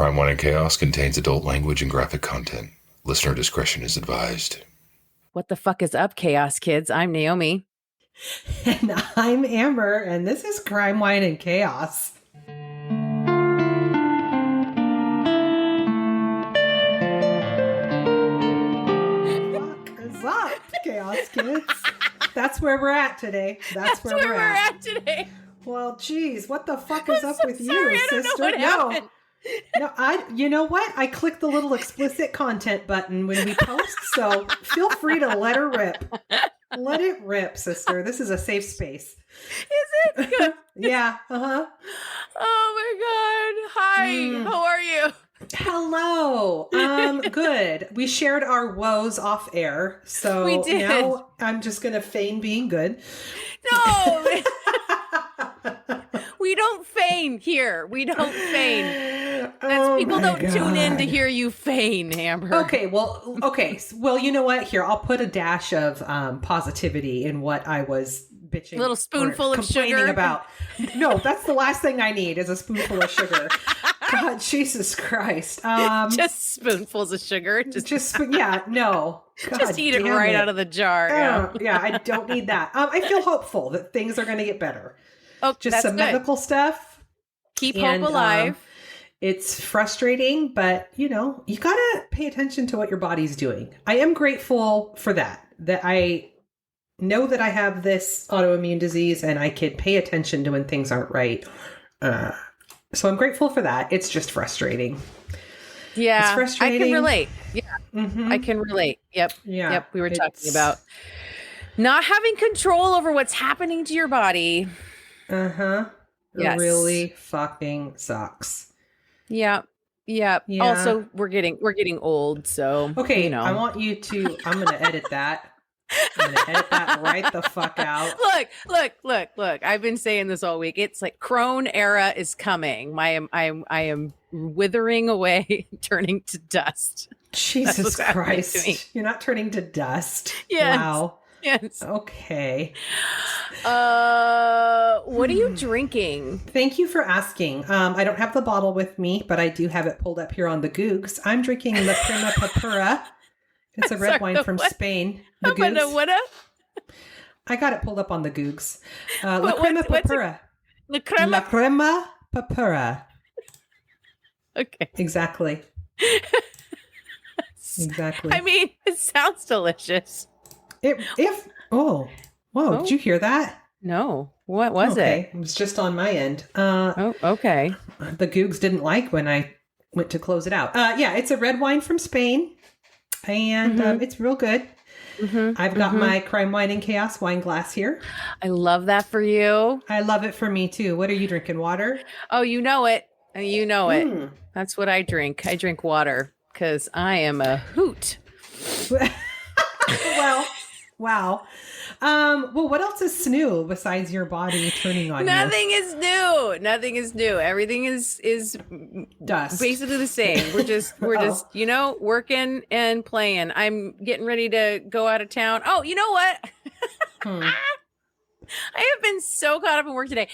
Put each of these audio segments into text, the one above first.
Crime, Wine, and Chaos contains adult language and graphic content. Listener discretion is advised. What the fuck is up, Chaos Kids? I'm Naomi. And I'm Amber, and this is Crime, Wine, and Chaos. What is up, Chaos Kids? That's where we're at today. That's where we're at today. Well, geez, what the fuck is up with sorry, you, I don't sister? know what happened. No, you know what? I clicked the little explicit content button when we post, so feel free to let her rip. Let it rip, sister. This is a safe space. Is it? Good. Yeah. Uh-huh. Oh my God. Hi. How are you? Hello. Good. We shared our woes off air, so We did. now I'm just going to feign being good. No. We don't feign here. We don't feign. People don't tune in to hear you feign, Amber. Okay. Well, you know what? Here, I'll put a dash of positivity in what I was bitching. A little spoonful of complaining sugar about. No, that's the last thing I need is a spoonful of sugar. God, Jesus Christ. Just spoonfuls of sugar. Yeah, no. God, just eat it right out of the jar. Yeah, I don't need that. I feel hopeful that things are going to get better. Oh, Just that's some good. medical stuff. Keep hope alive. It's frustrating, but you got to pay attention to what your body's doing. I am grateful for that I know that I have this autoimmune disease and I can pay attention to when things aren't right. So I'm grateful for that. It's just frustrating. Yeah, it's frustrating. I can relate. Yeah, Mm-hmm. I can relate. Yep. Yeah. Yep. We were talking about not having control over what's happening to your body. Uh-huh. Yes. It really fucking sucks. Yeah. Yeah. Yeah. Also, we're getting old, so Okay, I want you to. I'm going to edit that. I'm going to edit that right the fuck out. Look. I've been saying this all week. It's like Crone era is coming. I am withering away, turning to dust. Jesus Christ. You're not turning to dust. Yes. Wow. Yes. Okay. What are you drinking? Thank you for asking. I don't have the bottle with me, but I do have it pulled up here on the Googs. I'm drinking Lacrima Purpura. It's a red wine from Spain. The Googs. I got it pulled up on the Googs. Lacrima Purpura. Lacrima Purpura. Okay. Exactly. Exactly. I mean, it sounds delicious. Did you hear that? No. What was it? It was just on my end. Okay. The Googs didn't like when I went to close it out. Yeah, it's a red wine from Spain, and it's real good. I've got my Crime, Wine, and Chaos wine glass here. I love that for you. I love it for me, too. What are you drinking, water? Oh, you know it. You know it. That's what I drink. I drink water because I am a hoot. Well, wow. Well, what else is new besides your body turning on Nothing is new. Nothing is new. Everything is dust. Basically the same. We're just working and playing. I'm getting ready to go out of town. Oh, you know what? I have been so caught up in work today.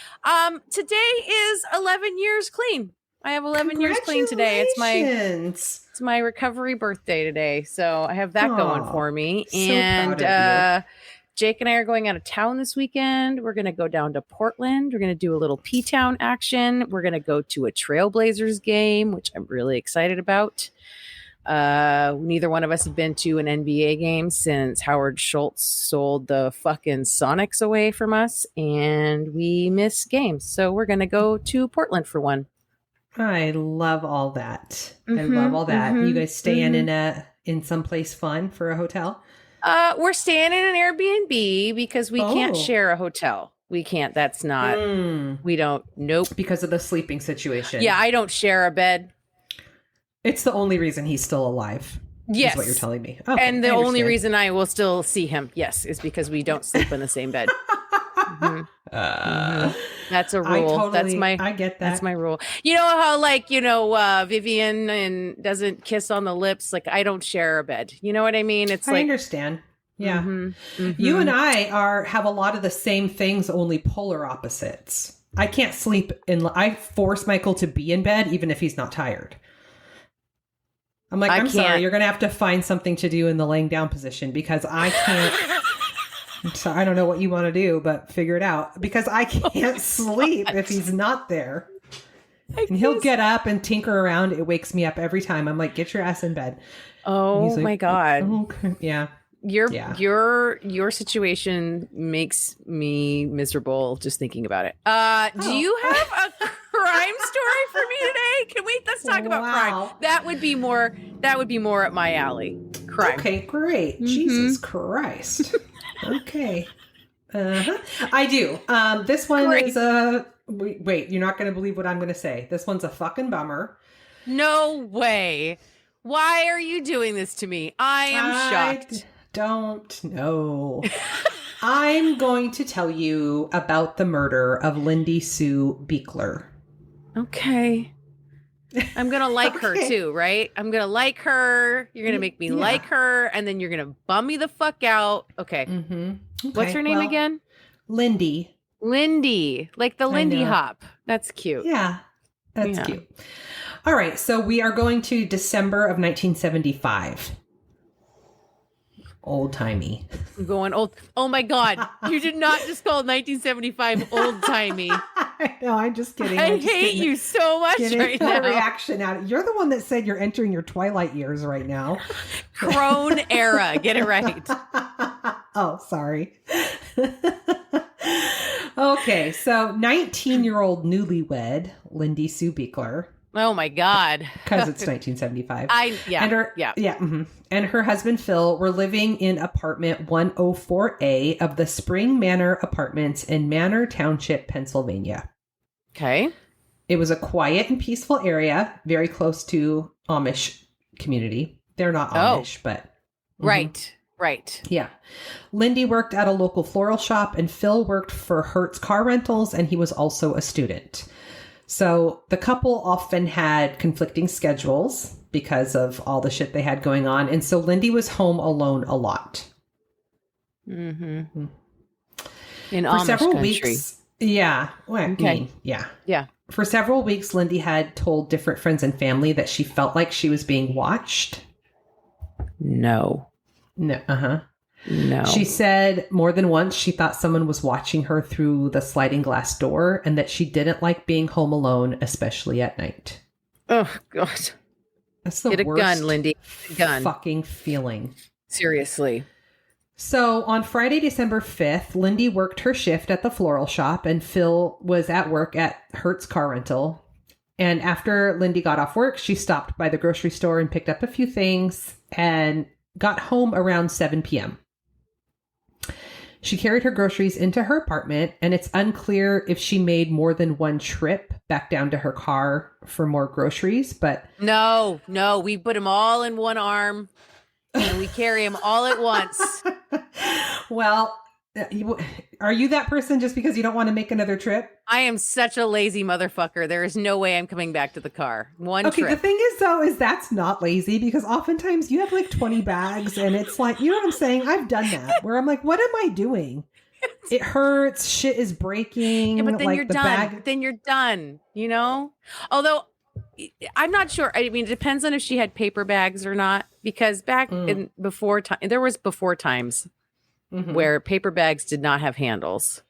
Today is 11 years clean. I have 11 years clean today. It's my recovery birthday today. So I have that going for me. So and proud of you. Jake and I are going out of town this weekend. We're going to go down to Portland. We're going to do a little P-Town action. We're going to go to a Trailblazers game, which I'm really excited about. Neither one of us have been to an NBA game since Howard Schultz sold the fucking Sonics away from us, and we miss games. So we're going to go to Portland for one. I love all that. I love all that. You guys staying in some place fun for a hotel? We're staying in an Airbnb because we can't share a hotel. We can't. That's not. We don't. Nope. Because of the sleeping situation. Yeah, I don't share a bed. It's the only reason he's still alive. Yes. Is what you're telling me. Okay, and the only reason I will still see him, yes, is because we don't sleep in the same bed. That's a rule. I get that. That's my rule. You know how Vivian and doesn't kiss on the lips. Like I don't share a bed. You know what I mean? I understand. Yeah. You and I have a lot of the same things, only polar opposites. I can't sleep I force Michael to be in bed even if he's not tired. I'm like, I'm sorry, you're going to have to find something to do in the laying down position because I can't. So I don't know what you want to do, but figure it out because I can't sleep if he's not there. And he'll get up and tinker around. It wakes me up every time. I'm like, get your ass in bed. Oh like, my God. Okay. Yeah. Your situation makes me miserable just thinking about it. Do you have a crime story for me today? Let's talk about crime. That would be more up my alley. Crime. Okay, great. Mm-hmm. Jesus Christ. Okay. I do. This one is wait, you're not going to believe what I'm going to say. This one's a fucking bummer. No way. Why are you doing this to me? I am shocked. Don't know. I'm going to tell you about the murder of Lindy Sue Biechler. Okay. I'm going to like her too, right? I'm going to like her. You're going to make me like her. And then you're going to bum me the fuck out. Okay. Mm-hmm. Okay. What's her name again? Lindy. Lindy. Like the Lindy Hop. That's cute. Yeah. That's cute. All right. So we are going to December of 1975. Old-timey. I'm going old. Oh my God. You did not just call 1975 old-timey. I know. I'm just kidding. I hate you so much right now. Reaction out. You're the one that said you're entering your twilight years right now. Crone era. Get it right. Oh, sorry. Okay. So 19-year-old newlywed, Lindy Sue Biechler. Oh my God. Because it's 1975. And her husband Phil were living in apartment 104A of the Spring Manor Apartments in Manor Township, Pennsylvania. Okay. It was a quiet and peaceful area, very close to Amish community. They're not Amish, but Right. Yeah. Lindy worked at a local floral shop and Phil worked for Hertz Car Rentals, and he was also a student. So the couple often had conflicting schedules because of all the shit they had going on. And so Lindy was home alone a lot. Mm-hmm. In For Amish several country. Weeks. Yeah. Well, okay. I mean, yeah. Yeah. For several weeks, Lindy had told different friends and family that she felt like she was being watched. No. Uh-huh. No. She said more than once she thought someone was watching her through the sliding glass door and that she didn't like being home alone, especially at night. Oh, God. That's the Get a worst gun, Lindy. Gun. Fucking feeling. Seriously. So on Friday, December 5th, Lindy worked her shift at the floral shop and Phil was at work at Hertz Car Rental. And after Lindy got off work, she stopped by the grocery store and picked up a few things and got home around 7 p.m. She carried her groceries into her apartment, and it's unclear if she made more than one trip back down to her car for more groceries, but... No, we put them all in one arm, and we carry them all at once. Well, are you that person just because you don't want to make another trip? I am such a lazy motherfucker. There is no way I'm coming back to the car. One trip. The thing is, though, is that's not lazy because oftentimes you have like 20 bags and it's like, you know what I'm saying? I've done that where I'm like, what am I doing? It hurts. Shit is breaking. Yeah, but then like, you're done. Then you're done, you know? Although I'm not sure. I mean, it depends on if she had paper bags or not, because back in before time, there was before times where paper bags did not have handles.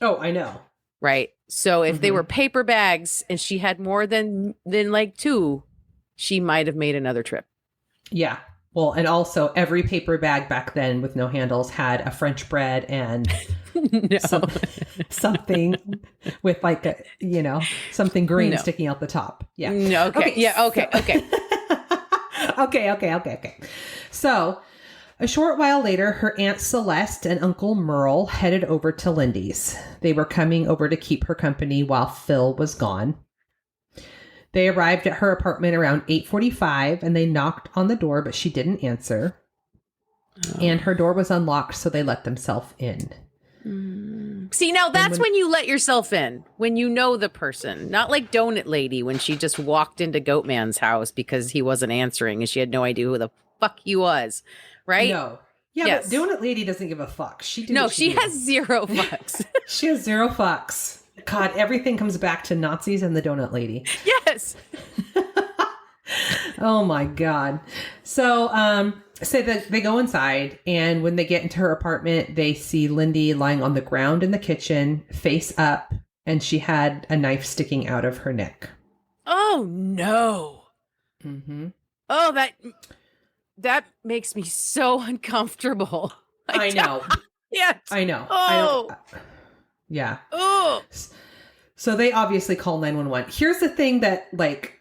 Oh, I know. Right. So if they were paper bags and she had more than like two, she might have made another trip. Yeah. Well, and also every paper bag back then with no handles had a French bread and something with like a, something green sticking out the top. Yeah. No, okay. Yeah. Okay. Okay. So a short while later, her Aunt Celeste and Uncle Merle headed over to Lindy's. They were coming over to keep her company while Phil was gone. They arrived at her apartment around 8:45 and they knocked on the door, but she didn't answer. Oh. And her door was unlocked, so they let themselves in. See, now that's when you let yourself in, when you know the person. Not like Donut Lady when she just walked into Goatman's house because he wasn't answering and she had no idea who the fuck he was. Right? No. Yeah, yes. But Donut Lady doesn't give a fuck. She has zero fucks. She has zero fucks. God, everything comes back to Nazis and the Donut Lady. Yes. Oh my God. So, say that they go inside, and when they get into her apartment, they see Lindy lying on the ground in the kitchen, face up, and she had a knife sticking out of her neck. Oh no. Mm-hmm. Oh, that makes me so uncomfortable. I know. Yes. I know. Oh. Yeah. Oh. So they obviously call 911. Here's the thing that, like,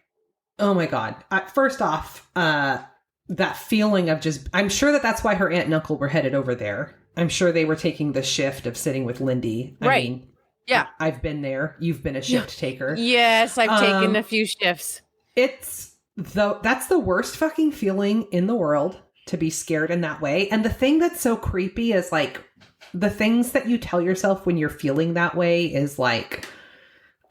oh my God. First off, that feeling of just, I'm sure that's why her aunt and uncle were headed over there. I'm sure they were taking the shift of sitting with Lindy. Right. I mean, yeah. I've been there. You've been a shift taker. Yes, I've taken a few shifts. That's the worst fucking feeling in the world, to be scared in that way. And the thing that's so creepy is, like, the things that you tell yourself when you're feeling that way is like,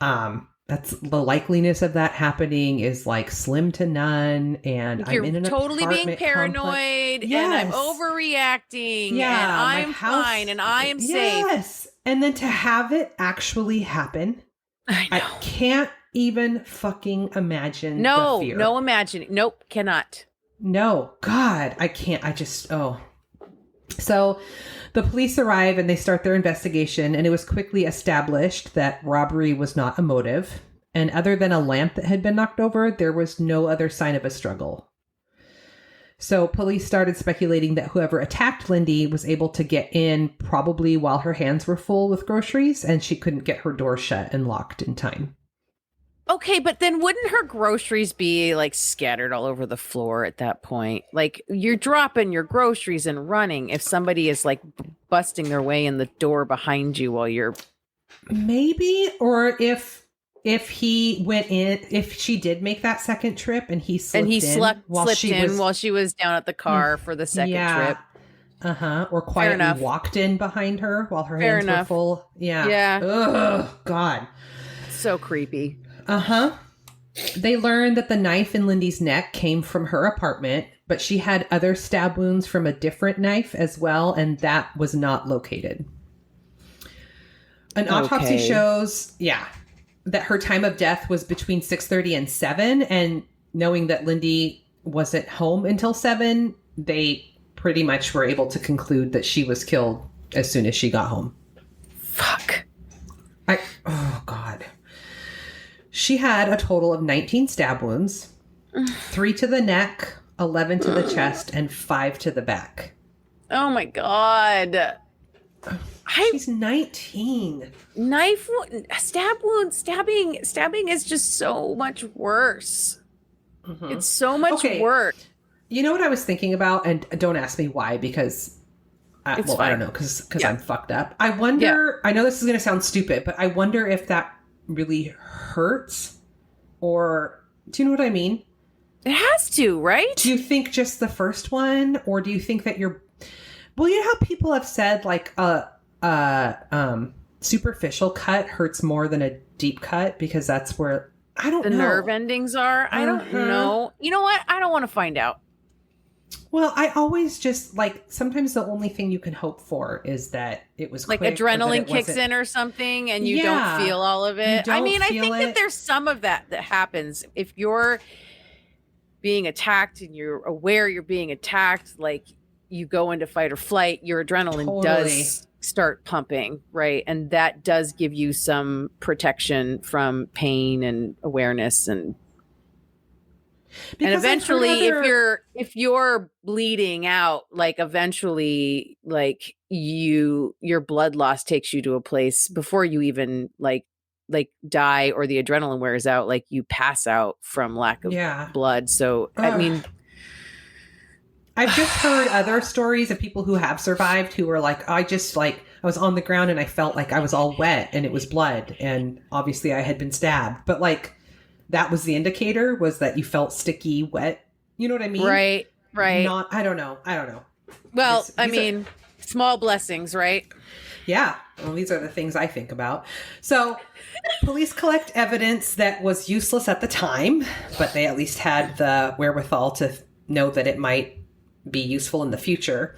that's the likeliness of that happening is like slim to none. And you're I'm in an totally being paranoid complex. and Yes. I'm overreacting and Yeah, I'm fine and I am safe. Yes. And then to have it actually happen, I can't even fucking imagine. No, the fear. no imagining. Nope, cannot. No, God, I can't. So the police arrive and they start their investigation, and it was quickly established that robbery was not a motive. And other than a lamp that had been knocked over, there was no other sign of a struggle. So police started speculating that whoever attacked Lindy was able to get in probably while her hands were full with groceries and she couldn't get her door shut and locked in time. Okay, but then wouldn't her groceries be like scattered all over the floor at that point? Like you're dropping your groceries and running if somebody is like busting their way in the door behind you while you're... Maybe, or if he went in, if she did make that second trip and he slipped in while she was down at the car for the second trip. Or quietly walked in behind her while her hands were full. Yeah. Ugh, God. So creepy. They learned that the knife in Lindy's neck came from her apartment, but she had other stab wounds from a different knife as well, and that was not located. An autopsy shows, that her time of death was between 6:30 and 7, and knowing that Lindy wasn't home until 7, they pretty much were able to conclude that she was killed as soon as she got home. Fuck. Oh, God. She had a total of 19 stab wounds, 3 to the neck, 11 to the chest, and 5 to the back. Oh, my God. She's 19. Stabbing is just so much worse. Mm-hmm. It's so much worse. You know what I was thinking about? And don't ask me why, because I don't know, because I'm fucked up. I wonder, I know this is going to sound stupid, but I wonder if that really hurts, or do you know what I mean? It has to, right? Do you think just the first one, or do you think that you know how people have said like superficial cut hurts more than a deep cut because that's where the nerve endings are. I don't know. You know what? I don't want to find out. Well, I always just like, sometimes the only thing you can hope for is that it was like adrenaline kicks in or something and you don't feel all of it. I mean, I think that there's some of that happens if you're being attacked and you're aware you're being attacked, like you go into fight or flight, your adrenaline does start pumping, right? And that does give you some protection from pain and awareness and eventually if you're bleeding out, like eventually like your blood loss takes you to a place before you even like die or the adrenaline wears out, like you pass out from lack of blood. So I mean, I've just heard other stories of people who have survived who were like, I was on the ground and I felt like I was all wet and it was blood, and obviously I had been stabbed, but like that was the indicator, was that you felt sticky, wet. You know what I mean? Right. I don't know. Well, small blessings, right? Yeah. Well, these are the things I think about. So police collect evidence that was useless at the time, but they at least had the wherewithal to know that it might be useful in the future.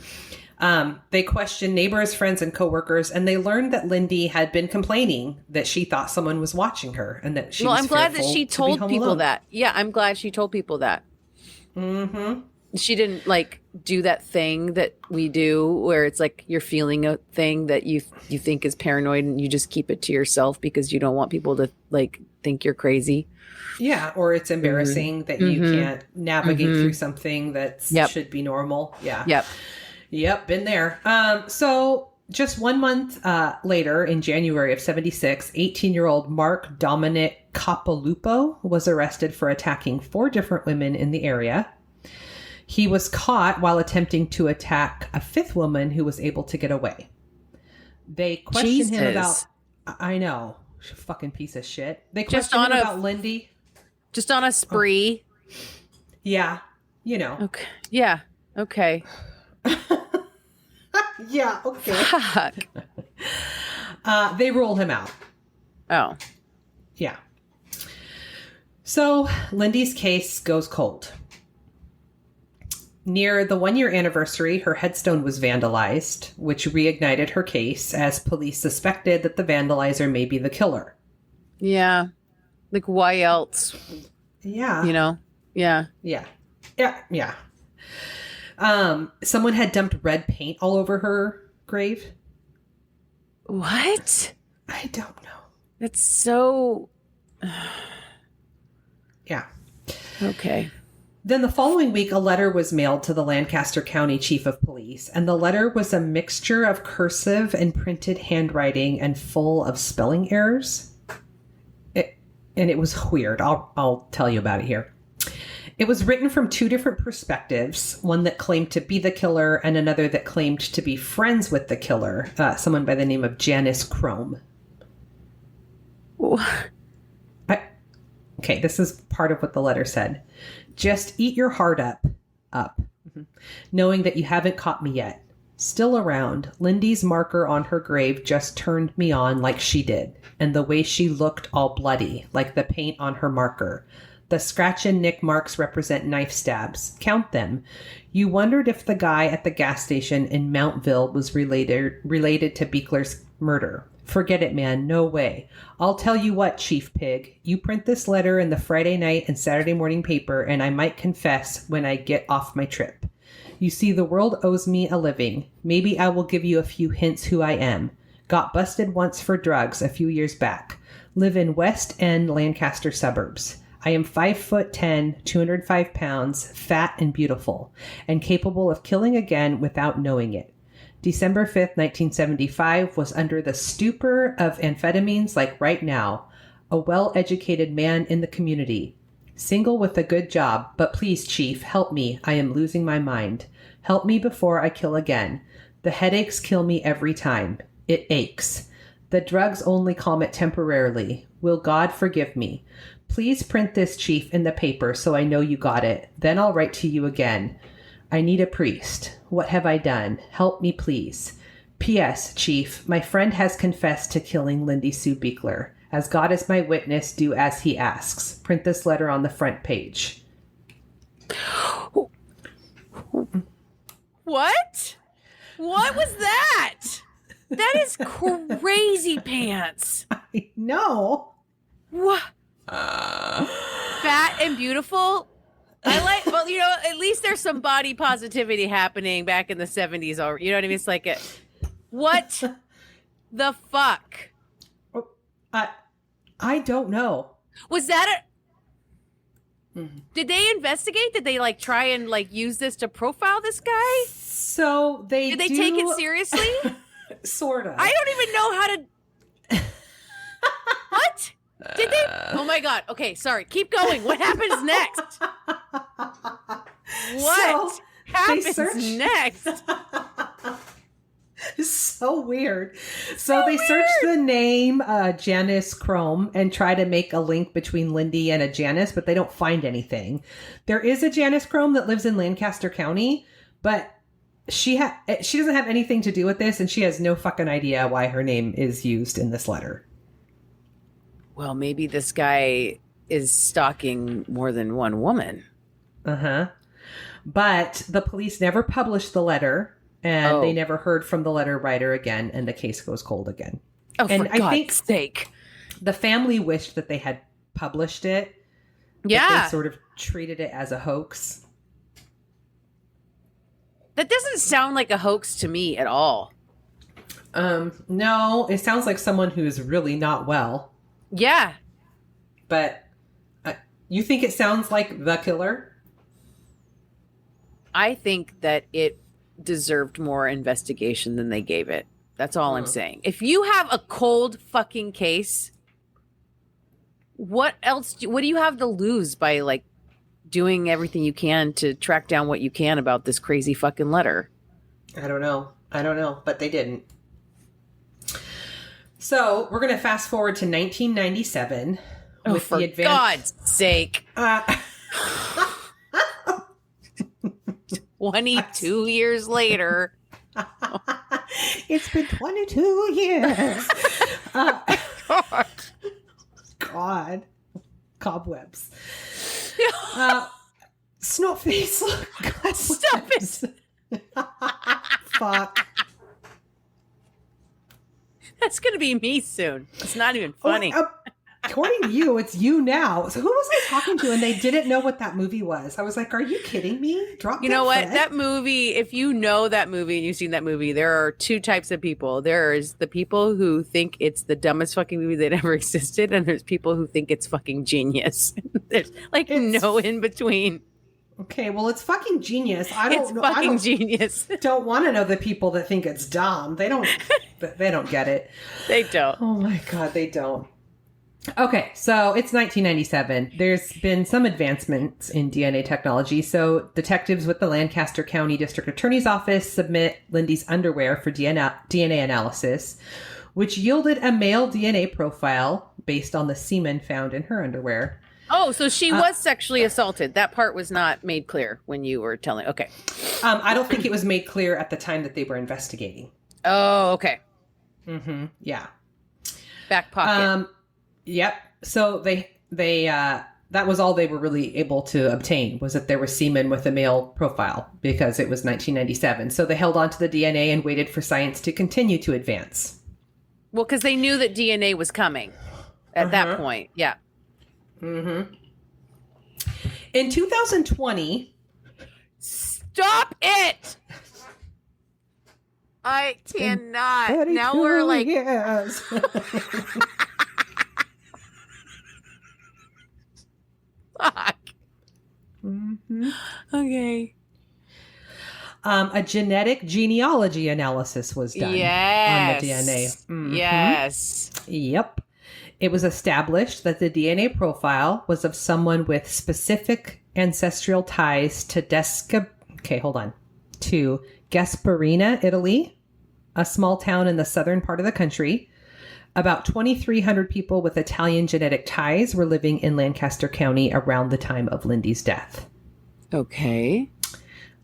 They questioned neighbors, friends, and coworkers, and they learned that Lindy had been complaining that she thought someone was watching her and that she was I'm glad that she told people alone. that. Yeah, I'm glad she told people that. Mm-hmm. She didn't like do that thing that we do where it's like you're feeling a thing that you think is paranoid and you just keep it to yourself because you don't want people to like think you're crazy. Yeah, or it's embarrassing that you can't navigate through something that should be normal. Yeah. Yep, been there. So just 1 month later, in January of 76, 18-year-old Mark Dominic Capalupo was arrested for attacking 4 different women in the area. He was caught while attempting to attack a 5th woman who was able to get away. They questioned him about... I know. Fucking piece of shit. They questioned him about Lindy. Just on a spree. Oh. Yeah. You know. Okay. Yeah. Okay. Yeah. Okay. Fuck. They ruled him out. Oh. Yeah. So Lindy's case goes cold. Near the 1-year anniversary, her headstone was vandalized, which reignited her case as police suspected that the vandalizer may be the killer. Yeah. Like, why else? Yeah. You know? Yeah. Yeah. Yeah. Someone had dumped red paint all over her grave. What? I don't know. That's so... Yeah. Okay. Then the following week, a letter was mailed to the Lancaster County Chief of Police, and the letter was a mixture of cursive and printed handwriting and full of spelling errors. And it was weird. I'll tell you about it here. It was written from 2 different perspectives, one that claimed to be the killer and another that claimed to be friends with the killer, someone by the name of Janice Crome. Okay, this is part of what the letter said. Just eat your heart up, knowing that you haven't caught me yet. Still around, Lindy's marker on her grave just turned me on like she did, and the way she looked all bloody, like the paint on her marker. The scratch and nick marks represent knife stabs. Count them. You wondered if the guy at the gas station in Mountville was related to Biechler's murder. Forget it, man. No way. I'll tell you what, Chief Pig. You print this letter in the Friday night and Saturday morning paper, and I might confess when I get off my trip. You see, the world owes me a living. Maybe I will give you a few hints who I am. Got busted once for drugs a few years back. Live in West End, Lancaster suburbs. I am 5'10", 205 pounds, fat and beautiful, and capable of killing again without knowing it. December 5th, 1975 was under the stupor of amphetamines like right now. A well-educated man in the community. Single with a good job, but please, Chief, help me. I am losing my mind. Help me before I kill again. The headaches kill me every time. It aches. The drugs only calm it temporarily. Will God forgive me? Please print this, Chief, in the paper so I know you got it. Then I'll write to you again. I need a priest. What have I done? Help me, please. P.S. Chief, my friend has confessed to killing Lindy Sue Biechler. As God is my witness, do as he asks. Print this letter on the front page. What? What was that? That is crazy pants. I know. What? Fat and beautiful? Well, you know, at least there's some body positivity happening back in the 70s. You know what I mean? It's like, what the fuck? I don't know. Was that Did they investigate? Did they like try and like use this to profile this guy? So did they take it seriously? Sort of. I don't even know how to. What? Did they? Oh my God. Okay, sorry. Keep going. What happens next? What happens next? So weird. So they searched the name Janice Crome and try to make a link between Lindy and a Janice, but they don't find anything. There is a Janice Crome that lives in Lancaster County, but she doesn't have anything to do with this, and she has no fucking idea why her name is used in this letter. Well, maybe this guy is stalking more than one woman. Uh-huh. But the police never published the letter, and they never heard from the letter writer again, and the case goes cold again. Oh, and for God's sake. The family wished that they had published it. Yeah. They sort of treated it as a hoax. That doesn't sound like a hoax to me at all. No, it sounds like someone who's really not well. Yeah. But you think it sounds like the killer? I think that it deserved more investigation than they gave it. That's all I'm saying. If you have a cold fucking case, what do you have to lose by like doing everything you can to track down what you can about this crazy fucking letter? I don't know, but they didn't. So we're going to fast forward to 1997. Oh, with for the God's sake. 22 years later. It's been 22 years. God. Cobwebs. Snotface. Stop it. Fuck. That's going to be me soon. It's not even funny. According to you, it's you now. So who was I talking to and they didn't know what that movie was? I was like, are you kidding me? You know what? That movie, if you know that movie and you've seen that movie, there are two types of people. There's the people who think it's the dumbest fucking movie that ever existed, and there's people who think it's fucking genius. There's no in between. Okay, well, it's fucking genius. It's fucking genius. Don't want to know the people that think it's dumb. They don't get it. They don't. Oh my God, they don't. Okay, so it's 1997. There's been some advancements in DNA technology. So detectives with the Lancaster County District Attorney's Office submit Lindy's underwear for DNA analysis, which yielded a male DNA profile based on the semen found in her underwear. Oh, so she was sexually assaulted. That part was not made clear when you were telling. Okay. I don't think it was made clear at the time that they were investigating. Oh, okay. Mm-hmm. Yeah. Back pocket. Yep. So they that was all they were really able to obtain, was that there was semen with a male profile because it was 1997. So they held on to the DNA and waited for science to continue to advance. Well, because they knew that DNA was coming at that point. Yeah. Mm-hmm. In 2020. Stop it! I cannot. Now we're like. Years. Fuck. Mm-hmm. Okay. A genetic genealogy analysis was done on the DNA. Mm-hmm. Yes. Yep. It was established that the DNA profile was of someone with specific ancestral ties to Gasparina, Italy, a small town in the southern part of the country. About 2,300 people with Italian genetic ties were living in Lancaster County around the time of Lindy's death. Okay.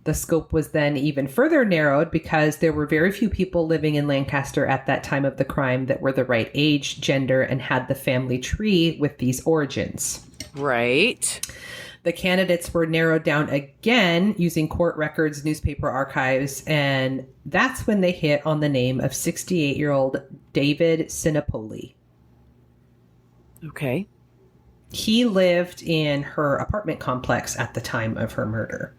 The scope was then even further narrowed because there were very few people living in Lancaster at that time of the crime that were the right age, gender, and had the family tree with these origins. Right. The candidates were narrowed down again using court records, newspaper archives, and that's when they hit on the name of 68-year-old David Sinopoli. Okay. He lived in her apartment complex at the time of her murder.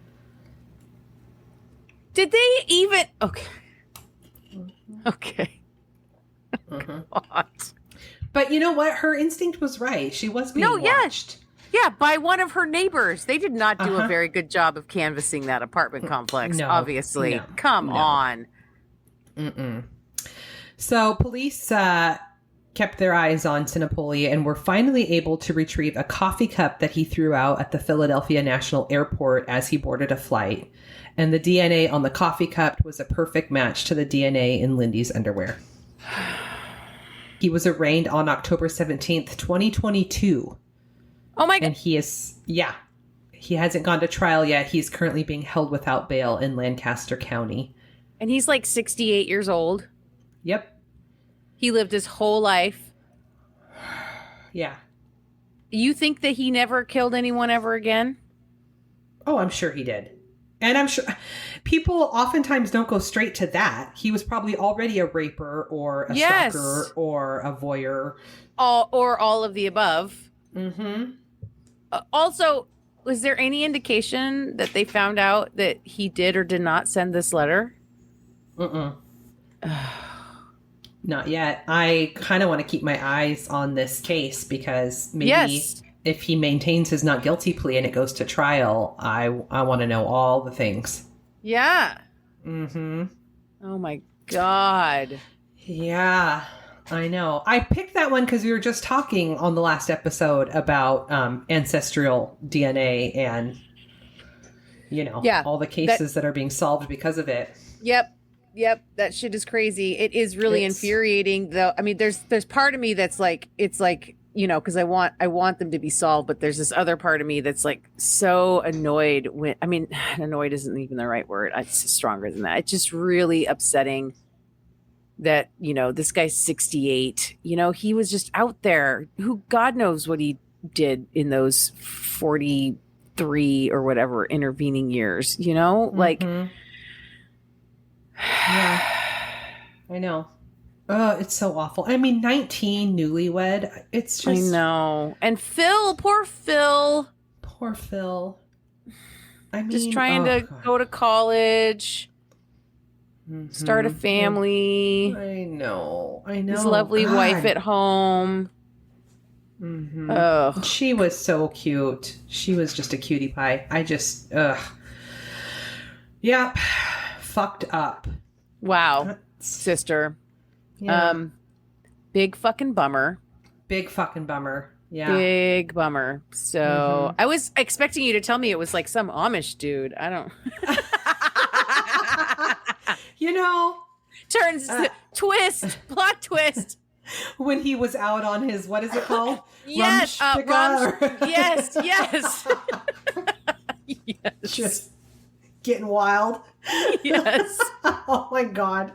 Did they even... Okay. Okay. Mm-hmm. God. But you know what? Her instinct was right. She was being watched. Yeah, by one of her neighbors. They did not do a very good job of canvassing that apartment complex, obviously. No, Come on. Mm-mm. So police kept their eyes on Sinopoli and were finally able to retrieve a coffee cup that he threw out at the Philadelphia National Airport as he boarded a flight. And the DNA on the coffee cup was a perfect match to the DNA in Lindy's underwear. He was arraigned on October 17th, 2022. Oh my God. And he hasn't gone to trial yet. He's currently being held without bail in Lancaster County. And he's like 68 years old. Yep. He lived his whole life. Yeah. You think that he never killed anyone ever again? Oh, I'm sure he did. And I'm sure people oftentimes don't go straight to that. He was probably already a raper or a stalker or a voyeur. Or all of the above. Mm-hmm. Also, was there any indication that they found out that he did or did not send this letter? Not yet. I kind of want to keep my eyes on this case because maybe if he maintains his not guilty plea and it goes to trial, I want to know all the things. Yeah. Mm-hmm. Oh my God. Yeah, I know. I picked that one because we were just talking on the last episode about ancestral DNA and, all the cases that are being solved because of it. Yep. That shit is crazy. It is really infuriating, though. I mean, there's part of me that's like, it's like, because I want them to be solved, but there's this other part of me that's like so annoyed when, I mean, annoyed isn't even the right word. It's stronger than that. It's just really upsetting that, this guy's 68, he was just out there. Who God knows what he did in those 43 or whatever intervening years, like, yeah, I know. Oh, it's so awful. I mean, 19, newlywed. It's just... I know. And Phil, poor Phil. Poor Phil. I mean... Just trying to go to college, start a family. I know. His lovely wife at home. Oh. She was so cute. She was just a cutie pie. Yep. Fucked up. Wow. Sister. Yeah. Big fucking bummer. Yeah. Big bummer. So I was expecting you to tell me it was like some Amish dude. I don't. Plot twist. When he was out on his, what is it called? Yes. Yes. Yes. Just getting wild. Yes. Oh my God.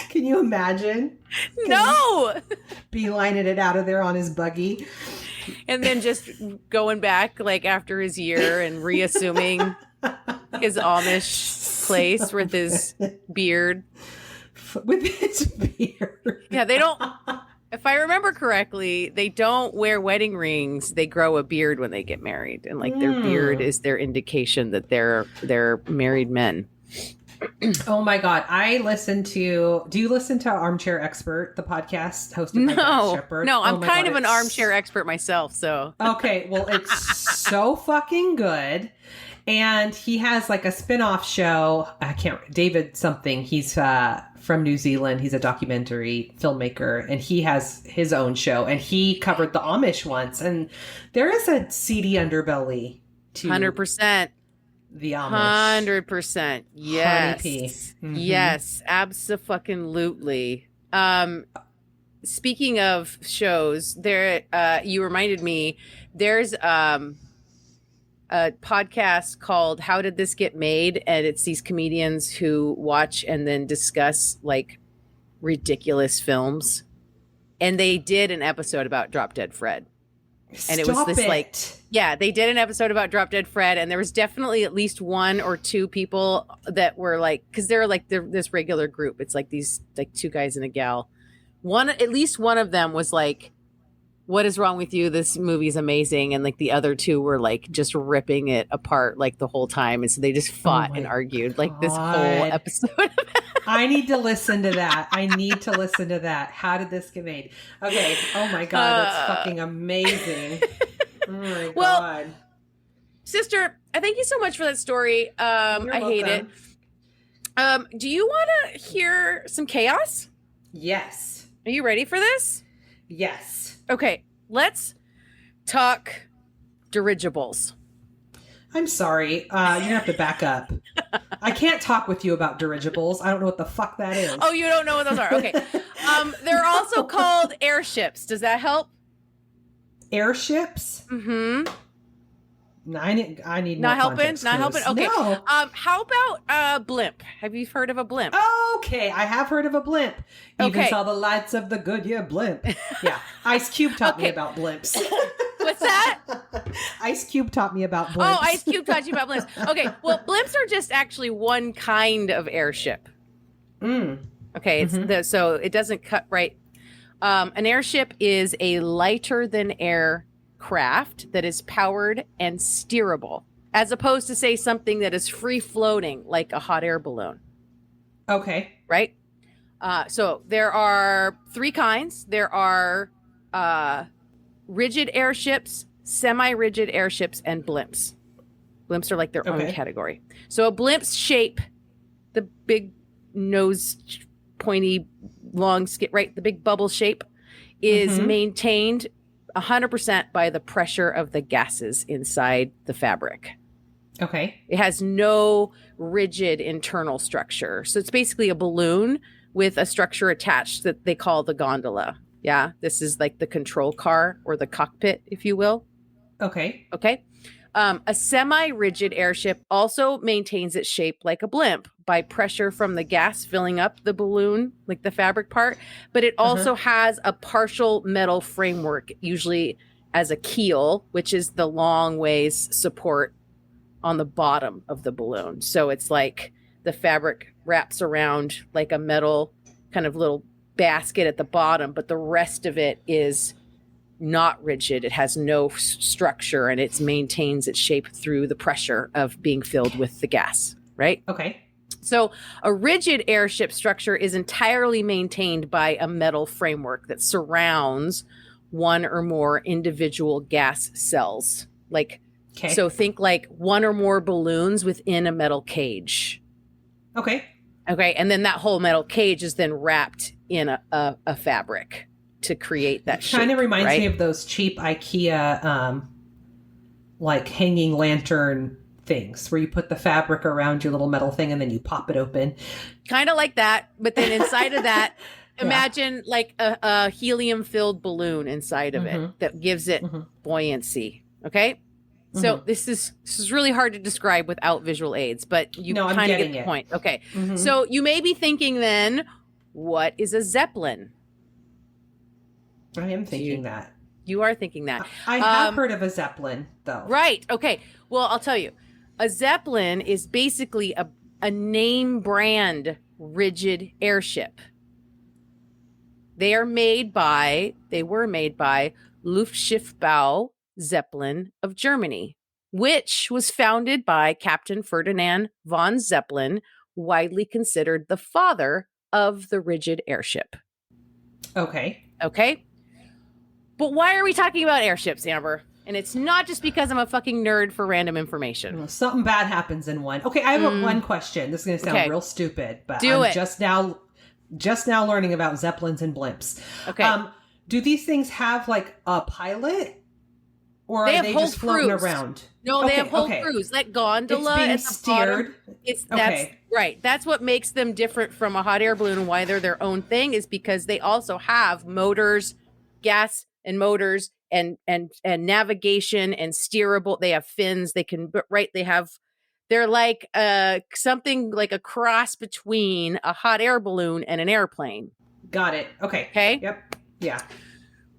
Can you imagine? No. Beelining it out of there on his buggy. And then just going back like after his year and reassuming his Amish place with his beard. Yeah, they don't, if I remember correctly, they don't wear wedding rings. They grow a beard when they get married. And like their beard is their indication that they're married men. Oh my God. Do you listen to Armchair Expert, the podcast hosted by Dax Shepard? No, I'm kind of an armchair expert myself, so. Okay, well, it's so fucking good. And he has like a spin-off show. David something. He's from New Zealand. He's a documentary filmmaker and he has his own show and he covered the Amish once. And there is a seedy underbelly to 100%. The Amish. 100%. Yes. Yes, abso-fucking-lutely. Speaking of shows, you reminded me, there's a podcast called How Did This Get Made? And it's these comedians who watch and then discuss like ridiculous films. And they did an episode about Drop Dead Fred. And it was this they did an episode about Drop Dead Fred, and there was definitely at least one or two people that were like, because they're like this regular group. It's like these like two guys and a gal. At least one of them was like, "What is wrong with you? This movie is amazing," and like the other two were like just ripping it apart like the whole time, and so they just fought and argued like this whole episode. I need to listen to that. How did this get made? Okay. Oh my God. That's fucking amazing. Oh my God. Sister, I thank you so much for that story. I hate it. Do you want to hear some chaos? Yes. Are you ready for this? Yes. Okay. Let's talk dirigibles. I'm sorry. You're going to have to back up. I can't talk with you about dirigibles. I don't know what the fuck that is. Oh, you don't know what those are? Okay. They're also called airships. Does that help? Airships? Mm-hmm. No, I need not more helping. Not helping. Okay. No. How about a blimp? Have you heard of a blimp? Okay, I have heard of a blimp. Even saw the lights of the Goodyear blimp. Yeah, Ice Cube taught me about blimps. What's that? Ice Cube taught me about blimps. Oh, Ice Cube taught you about blimps. Okay, well, blimps are just actually one kind of airship. Okay, it's so it doesn't cut right. An airship is a lighter than air craft that is powered and steerable. as opposed to, say, something that is free floating like a hot air balloon. Okay. Right? So there are 3 kinds. There are rigid airships, semi-rigid airships, and blimps. Blimps are like their own category. So a blimp's shape, the big nose, pointy, long skin, right? The big bubble shape is maintained 100% by the pressure of the gases inside the fabric. Okay. It has no rigid internal structure. So it's basically a balloon with a structure attached that they call the gondola. Yeah. This is like the control car or the cockpit, if you will. Okay. Okay. A semi-rigid airship also maintains its shape like a blimp by pressure from the gas filling up the balloon, like the fabric part. But it also has a partial metal framework, usually as a keel, which is the long ways support on the bottom of the balloon. So it's like the fabric wraps around like a metal kind of little basket at the bottom, but the rest of it is not rigid. It has no structure, and it maintains its shape through the pressure of being filled with the gas, right? Okay. So a rigid airship structure is entirely maintained by a metal framework that surrounds one or more individual gas cells. Like, so think like one or more balloons within a metal cage. Okay. Okay. And then that whole metal cage is then wrapped in a fabric to create that shape. Kind of reminds me of those cheap IKEA, like hanging lantern things where you put the fabric around your little metal thing and then you pop it open. Kind of like that. But then inside of that, imagine like a helium-filled balloon inside of it that gives it buoyancy. Okay. So this is really hard to describe without visual aids, but you kind of get the point. Okay. So you may be thinking then, what is a Zeppelin? I am thinking that. You are thinking that. I have heard of a Zeppelin, though. Right. Okay. Well, I'll tell you. A Zeppelin is basically a name brand rigid airship. They were made by Luftschiffbau Zeppelin of Germany, which was founded by Captain Ferdinand von Zeppelin, widely considered the father of the rigid airship. Okay. But why are we talking about airships, Amber? And it's not just because I'm a fucking nerd for random information. Well, something bad happens in one. Okay, I have one question. This is going to sound real stupid, but I'm just now learning about Zeppelins and blimps. Okay. Do these things have like a pilot? Or are they just floating around? No, they have whole crews. That gondola at the bottom. That's right. That's what makes them different from a hot air balloon and why they're their own thing is because they also have motors, gas and motors and navigation and steerable. They have fins. They're like something like a cross between a hot air balloon and an airplane. Got it. Okay. Yep. Yeah.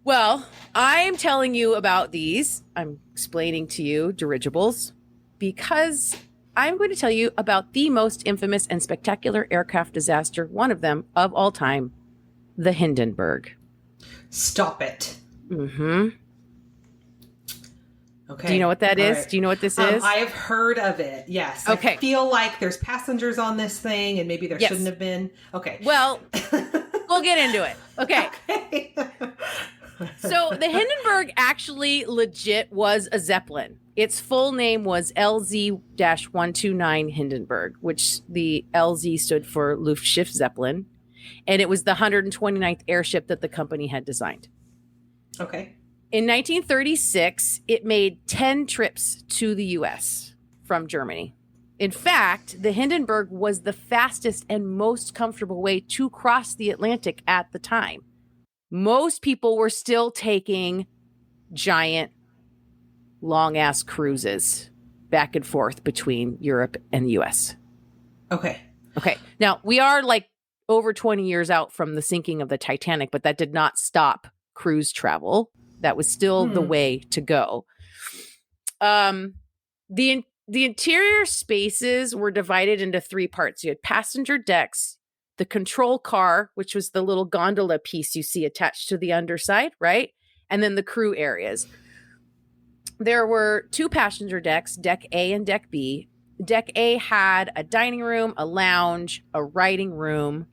Well, I'm telling you about these. I'm explaining to you dirigibles because I'm going to tell you about the most infamous and spectacular aircraft disaster, one of them of all time, the Hindenburg. Stop it. Mm-hmm. Okay. Do you know what that is? Right. Do you know what this is? I have heard of it. Yes. Okay. I feel like there's passengers on this thing and maybe there shouldn't have been. Okay. Well, we'll get into it. Okay. So the Hindenburg actually legit was a Zeppelin. Its full name was LZ-129 Hindenburg, which the LZ stood for Luftschiff Zeppelin. And it was the 129th airship that the company had designed. Okay. In 1936, it made 10 trips to the U.S. from Germany. In fact, the Hindenburg was the fastest and most comfortable way to cross the Atlantic at the time. Most people were still taking giant, long-ass cruises back and forth between Europe and the U.S. Okay. Now, we are like over 20 years out from the sinking of the Titanic, but that did not stop cruise travel. That was still the way to go. The interior spaces were divided into 3 parts. You had passenger decks, the control car, which was the little gondola piece you see attached to the underside, right? And then the crew areas. there were 2 passenger decks, Deck A and Deck B. Deck A had a dining room, a lounge, a writing room,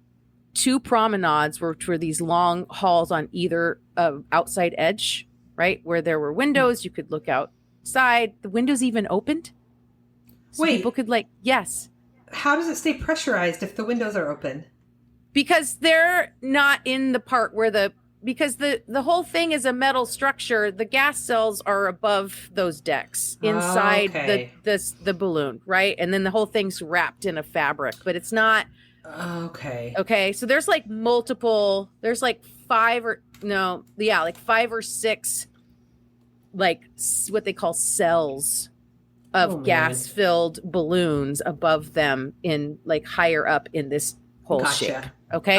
2 promenades, which were these long halls on either outside edge, right? Where there were windows, you could look outside. The windows even opened. So Wait. people could yes. How does it stay pressurized if the windows are open? Because they're not in the part where because the whole thing is a metal structure. The gas cells are above those decks inside the balloon, right? And then the whole thing's wrapped in a fabric, but it's not. Okay. So there's multiple. There's 5 or 6, what they call cells of gas-filled balloons above them in higher up in this whole shape. Okay.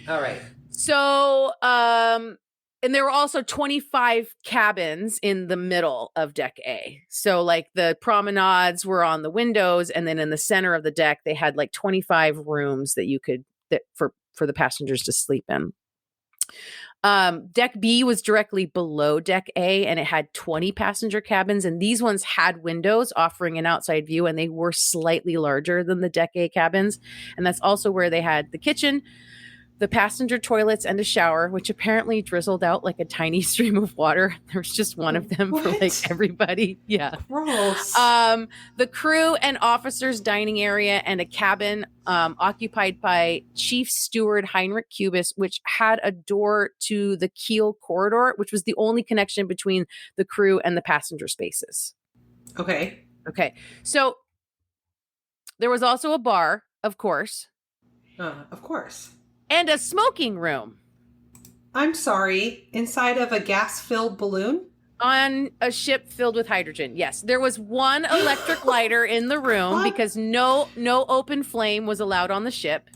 All right. So, and there were also 25 cabins in the middle of Deck A. So the promenades were on the windows, and then in the center of the deck, they had 25 rooms that you could, for the passengers to sleep in. Deck B was directly below Deck A, and it had 20 passenger cabins, and these ones had windows offering an outside view, and they were slightly larger than the Deck A cabins. And that's also where they had the kitchen, the passenger toilets, and a shower, which apparently drizzled out a tiny stream of water. There was just one of them for everybody. Yeah. Gross. The crew and officers' dining area and a cabin occupied by Chief Steward Heinrich Cubis, which had a door to the keel corridor, which was the only connection between the crew and the passenger spaces. Okay. So there was also a bar, of course. Of course. And a smoking room. I'm sorry, inside of a gas-filled balloon? On a ship filled with hydrogen. Yes, there was one electric lighter in the room because no open flame was allowed on the ship.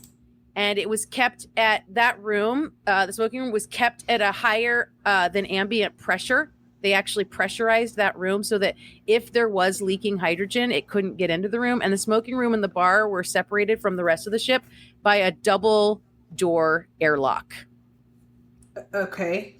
And it was kept at that room. The smoking room was kept at a higher than ambient pressure. They actually pressurized that room so that if there was leaking hydrogen, it couldn't get into the room. And the smoking room and the bar were separated from the rest of the ship by a double door airlock. Okay.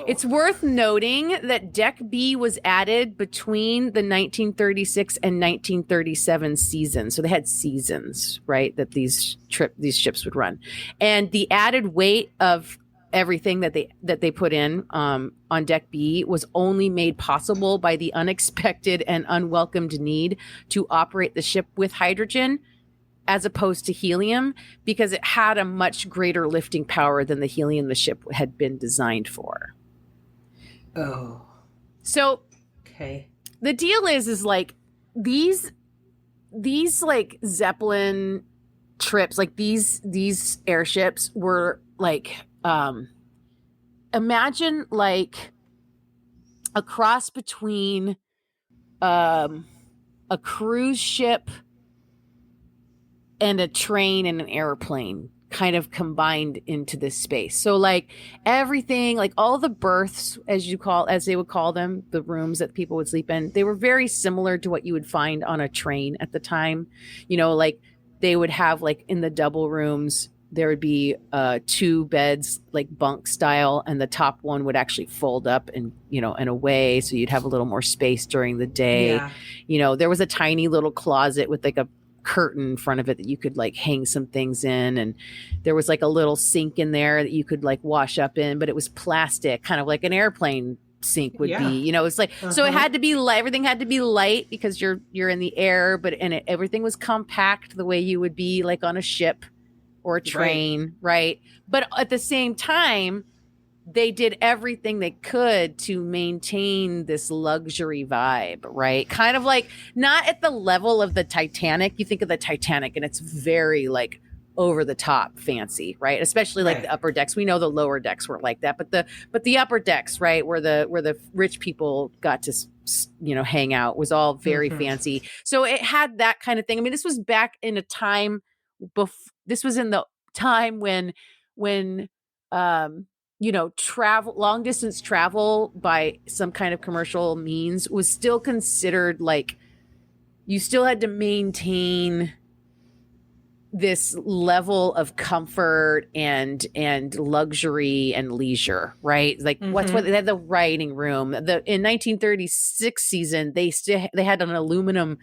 It's worth noting that Deck B was added between the 1936 and 1937 season. So they had seasons, right, that these ships would run. And the added weight of everything that they put in on Deck B was only made possible by the unexpected and unwelcomed need to operate the ship with hydrogen as opposed to helium, because it had a much greater lifting power than the helium the ship had been designed for. Oh. So, okay. The deal is these Zeppelin trips, these airships were imagine a cross between a cruise ship and a train and an airplane kind of combined into this space. So everything, all the berths, as they would call them, the rooms that people would sleep in, they were very similar to what you would find on a train at the time. They would have in the double rooms, there would be 2 beds, bunk style, and the top one would actually fold up and away. So you'd have a little more space during the day. Yeah. There was a tiny little closet with a curtain in front of it that you could hang some things in, and there was a little sink in there that you could wash up in, but it was plastic, kind of like an airplane sink would be. It's so it had to be light. Everything had to be light because you're in the air, but everything was compact the way you would be on a ship or a train, right? But at the same time, they did everything they could to maintain this luxury vibe, right? Kind of not at the level of the Titanic. You think of the Titanic and it's very over the top fancy, right? Especially the upper decks. We know the lower decks weren't like that, but the upper decks, right, where the rich people got to hang out, was all very fancy. So it had that kind of thing. I mean, this was back in a time this was in the time when long distance travel by some kind of commercial means was still considered you still had to maintain this level of comfort and luxury and leisure, right? Like what's what they had the writing room. In 1936 season, they had an aluminum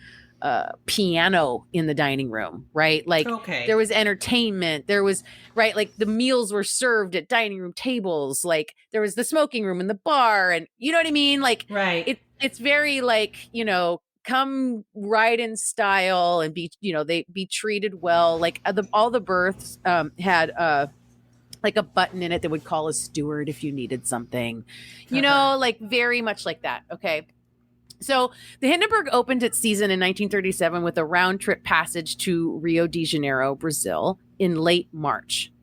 piano in the dining room, right? Like there was entertainment, there was like the meals were served at dining room tables, like there was the smoking room and the bar, and you know what I mean? Like it's very like, come ride in style and be, they be treated well. Like all the berths had like a button in it that would call a steward if you needed something, like very much like that. Okay. So the Hindenburg opened its season in 1937 with a round trip passage to Rio de Janeiro, Brazil in late March.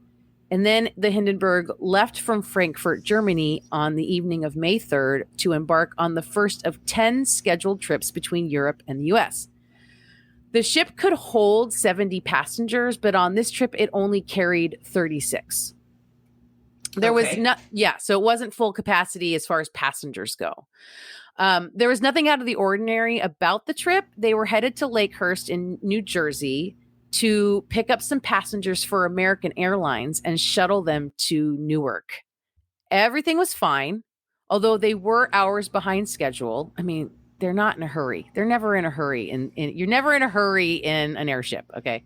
And then the Hindenburg left from Frankfurt, Germany on the evening of May 3rd to embark on the first of 10 scheduled trips between Europe and the U.S. The ship could hold 70 passengers, but on this trip, it only carried 36. There was so it wasn't full capacity as far as passengers go. There was nothing out of the ordinary about the trip. They were headed to Lakehurst in New Jersey to pick up some passengers for American Airlines and shuttle them to Newark. Everything was fine, although they were hours behind schedule. I mean, they're not in a hurry. They're never in a hurry. You're never in a hurry in an airship, okay?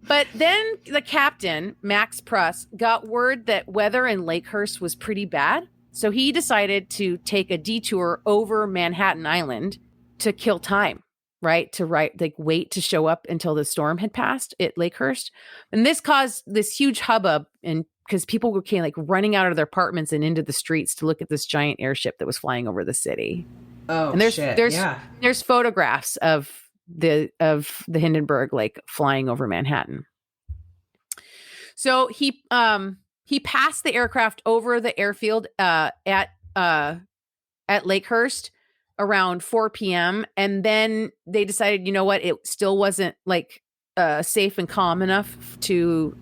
But then the captain, Max Pruss, got word that weather in Lakehurst was pretty bad. So he decided to take a detour over Manhattan Island to kill time, right? To wait to show up until the storm had passed at Lakehurst. And this caused this huge hubbub, and because people were running out of their apartments and into the streets to look at this giant airship that was flying over the city. Oh, and there's photographs of the Hindenburg flying over Manhattan. So he passed the aircraft over the airfield at Lakehurst around 4 p.m. And then they decided, you know what, it still wasn't safe and calm enough to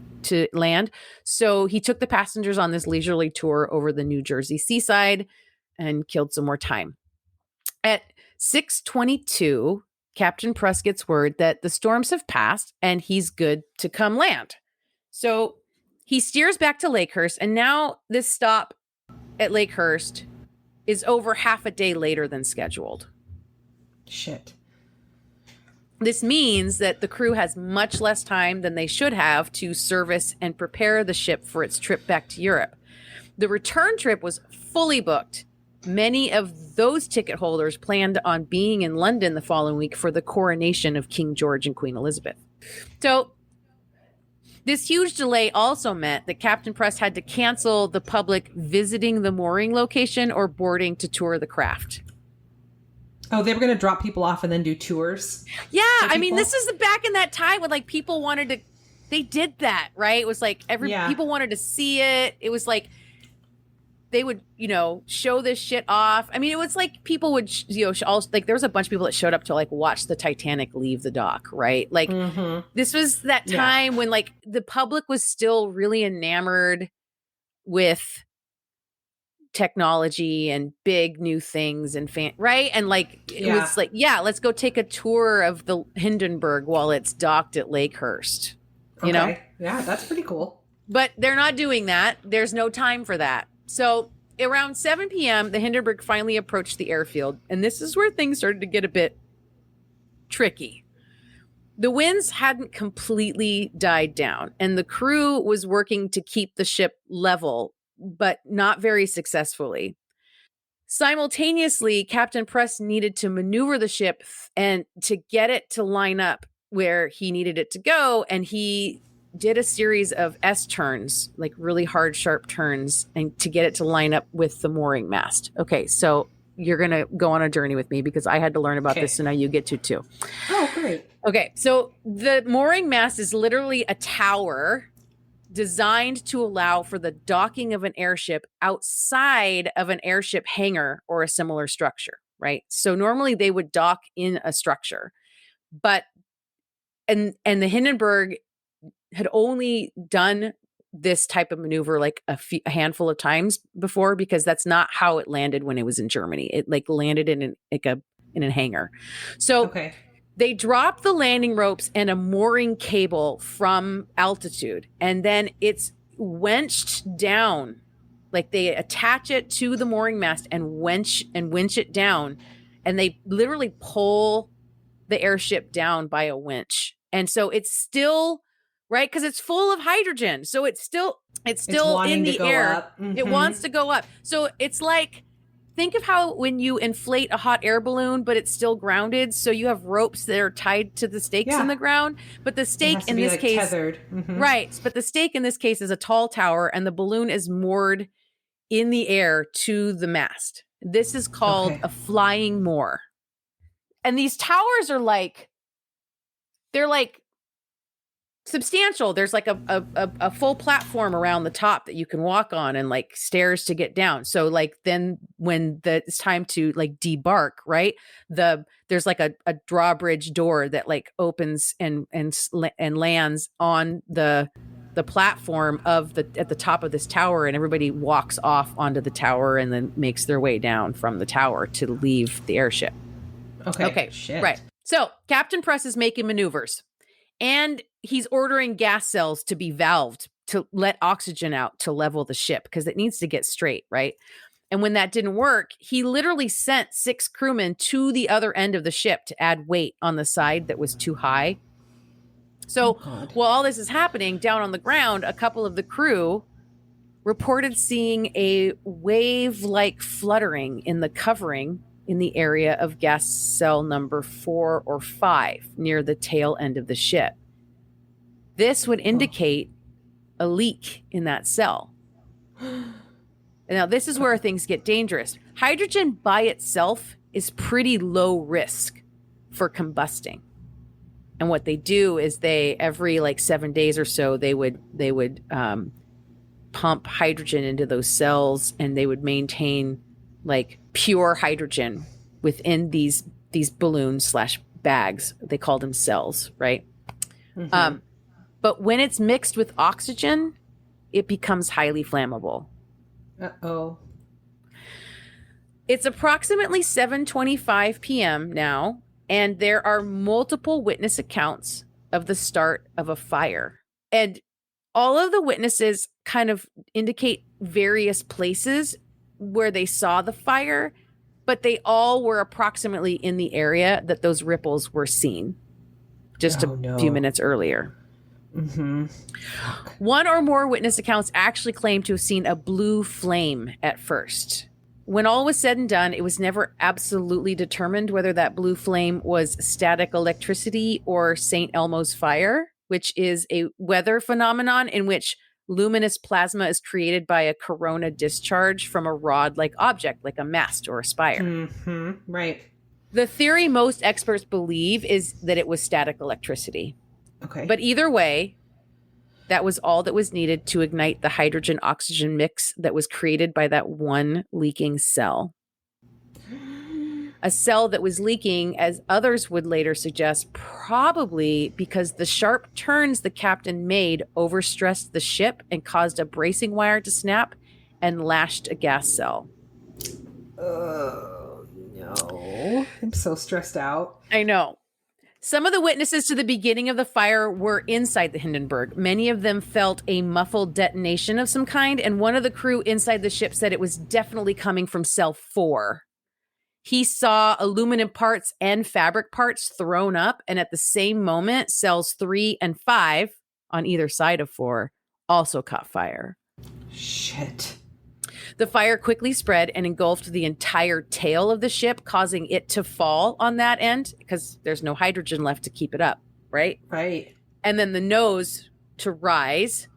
land. So he took the passengers on this leisurely tour over the New Jersey seaside and killed some more time. At 6:22, Captain Pruss gets word that the storms have passed and he's good to come land. So he steers back to Lakehurst, and now this stop at Lakehurst is over half a day later than scheduled. Shit. This means that the crew has much less time than they should have to service and prepare the ship for its trip back to Europe. The return trip was fully booked. Many of those ticket holders planned on being in London the following week for the coronation of King George and Queen Elizabeth. So this huge delay also meant that Captain Pruss had to cancel the public visiting the mooring location or boarding to tour the craft. Oh, they were going to drop people off and then do tours? Yeah, I mean, this is back in that time when people wanted to, they did that, right? It was people wanted to see it. It was they would, show this shit off. I mean, it was people would, there was a bunch of people that showed up to watch the Titanic leave the dock, right? This was that time when the public was still really enamored with technology and big new things and right? And it was let's go take a tour of the Hindenburg while it's docked at Lakehurst, you know? Yeah, that's pretty cool. But they're not doing that. There's no time for that. So around 7 p.m., the Hindenburg finally approached the airfield, and this is where things started to get a bit tricky. The winds hadn't completely died down, and the crew was working to keep the ship level, but not very successfully. Simultaneously, Captain Pruss needed to maneuver the ship and to get it to line up where he needed it to go, and he did a series of S-turns, really hard, sharp turns, and to get it to line up with the mooring mast. Okay, so you're going to go on a journey with me because I had to learn about this, so now you get to too. Oh, great. Okay, so the mooring mast is literally a tower designed to allow for the docking of an airship outside of an airship hangar or a similar structure, right? So normally they would dock in a structure, but and the Hindenburg had only done this type of maneuver a handful of times before, because that's not how it landed when it was in Germany. It landed in a hangar. So They dropped the landing ropes and a mooring cable from altitude, and then it's winched down. Like they attach it to the mooring mast and winch it down, and they literally pull the airship down by a winch. And so it's still right because it's full of hydrogen. So it's still in the air. Mm-hmm. It wants to go up. So it's like, think of how when you inflate a hot air balloon, but it's still grounded. So you have ropes that are tied to the stakes in the ground. But the stake in this case, tethered. Mm-hmm. Right. But the stake in this case is a tall tower, and the balloon is moored in the air to the mast. This is called a flying moor. And these towers are they're substantial. There's like a full platform around the top that you can walk on, and like stairs to get down. So like then when it's time to like debark, right? There's like a drawbridge door that like opens and lands on the platform at the top of this tower, and everybody walks off onto the tower and then makes their way down from the tower to leave the airship. Okay. Shit. Right. So Captain Press is making maneuvers, and he's ordering gas cells to be valved to let oxygen out to level the ship because it needs to get straight, right? And when that didn't work, he literally sent 6 crewmen to the other end of the ship to add weight on the side that was too high. So while all this is happening down on the ground, a couple of the crew reported seeing a wave-like fluttering in the covering in the area of gas cell number 4 or 5 near the tail end of the ship. This would indicate a leak in that cell. Now, this is where things get dangerous. Hydrogen by itself is pretty low risk for combusting. And what they do is every like 7 days or so, they would pump hydrogen into those cells, and they would maintain like pure hydrogen within these balloons / bags. They called them cells, right? Mm-hmm. But when it's mixed with oxygen, it becomes highly flammable. Uh-oh. It's approximately 7:25 p.m. now, and there are multiple witness accounts of the start of a fire. And all of the witnesses kind of indicate various places where they saw the fire, but they all were approximately in the area that those ripples were seen just a few minutes earlier. Mm-hmm. One or more witness accounts actually claim to have seen a blue flame at first. When all was said and done, it was never absolutely determined whether that blue flame was static electricity or St. Elmo's fire, which is a weather phenomenon in which luminous plasma is created by a corona discharge from a rod-like object, like a mast or a spire. Mm-hmm. Right. The theory most experts believe is that it was static electricity. Okay. But either way, that was all that was needed to ignite the hydrogen-oxygen mix that was created by that one leaking cell. A cell that was leaking, as others would later suggest, probably because the sharp turns the captain made overstressed the ship and caused a bracing wire to snap and lashed a gas cell. Oh, no. I'm so stressed out. I know. Some of the witnesses to the beginning of the fire were inside the Hindenburg. Many of them felt a muffled detonation of some kind, and one of the crew inside the ship said it was definitely coming from cell 4. He saw aluminum parts and fabric parts thrown up, and at the same moment, cells 3 and 5 on either side of 4 also caught fire. Shit. The fire quickly spread and engulfed the entire tail of the ship, causing it to fall on that end because there's no hydrogen left to keep it up, right? Right. And then the nose to rise.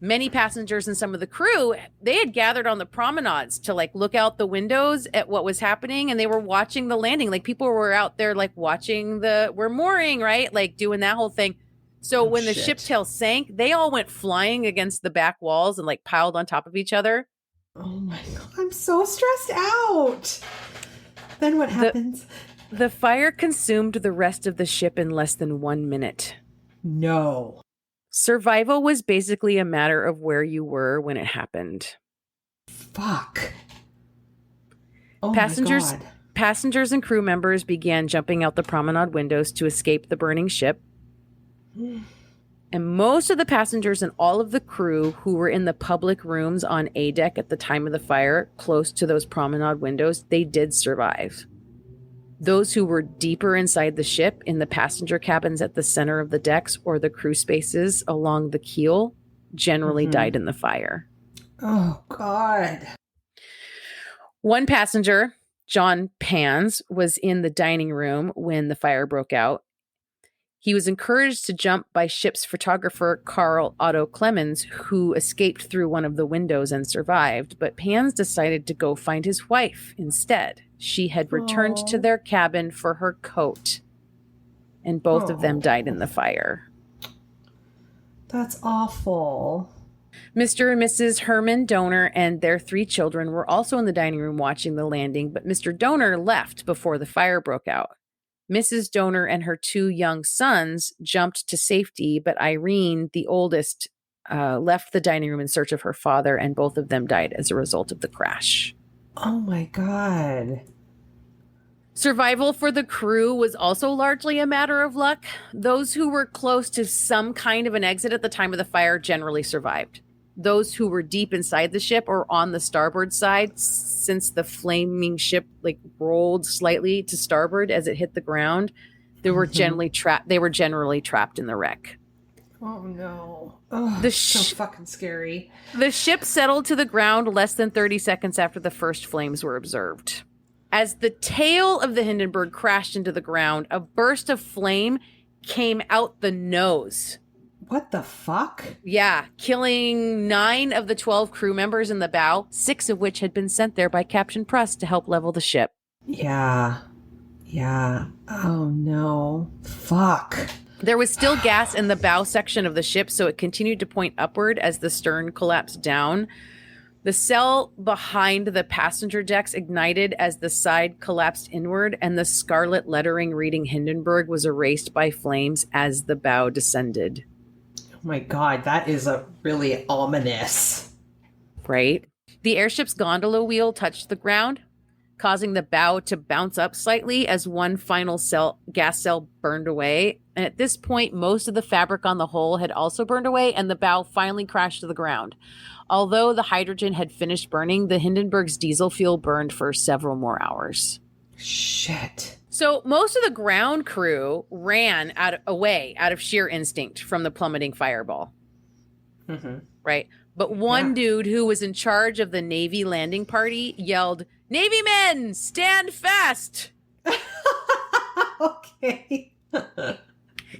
Many passengers and some of the crew, they had gathered on the promenades to like look out the windows at what was happening, and they were watching the landing. Like people were out there like watching we're mooring, right? Like doing that whole thing. So when the ship tail sank, they all went flying against the back walls and like piled on top of each other. Oh my God, I'm so stressed out. Then what happens? The fire consumed the rest of the ship in less than 1 minute. No. Survival was basically a matter of where you were when it happened. Fuck. Oh Passengers, my God. Passengers and crew members began jumping out the promenade windows to escape the burning ship. And most of the passengers and all of the crew who were in the public rooms on A deck at the time of the fire, close to those promenade windows, they did survive. Those who were deeper inside the ship, in the passenger cabins at the center of the decks or the crew spaces along the keel, generally died in the fire. Oh, God. One passenger, John Pans, was in the dining room when the fire broke out. He was encouraged to jump by ship's photographer Carl Otto Clemens, who escaped through one of the windows and survived, but Pans decided to go find his wife instead. She had returned to their cabin for her coat, and both of them died in the fire. That's awful. Mr. and Mrs. Herman Donor and their 3 children were also in the dining room watching the landing, but Mr. Donor left before the fire broke out. Mrs. Donor and her 2 young sons jumped to safety, but Irene, the oldest, left the dining room in search of her father, and both of them died as a result of the crash. Oh, my God. Survival for the crew was also largely a matter of luck. Those who were close to some kind of an exit at the time of the fire generally survived. Those who were deep inside the ship or on the starboard side, since the flaming ship rolled slightly to starboard as it hit the ground, they were generally trapped. They were generally trapped in the wreck. Oh no! Oh, so fucking scary. The ship settled to the ground less than 30 seconds after the first flames were observed. As the tail of the Hindenburg crashed into the ground, a burst of flame came out the nose. What the fuck? Yeah, killing 9 of the 12 crew members in the bow, 6 of which had been sent there by Captain Pruss to help level the ship. Yeah. Oh no. Fuck. There was still gas in the bow section of the ship, so it continued to point upward as the stern collapsed down. The cell behind the passenger decks ignited as the side collapsed inward, and the scarlet lettering reading Hindenburg was erased by flames as the bow descended. Oh my God, that is a really ominous. Right? The airship's gondola wheel touched the ground, causing the bow to bounce up slightly as one final gas cell burned away. And at this point, most of the fabric on the hull had also burned away, and the bow finally crashed to the ground. Although the hydrogen had finished burning, the Hindenburg's diesel fuel burned for several more hours. Shit. So most of the ground crew ran away out of sheer instinct from the plummeting fireball. Right? But one dude who was in charge of the Navy landing party yelled, "Navy men, stand fast!" Okay.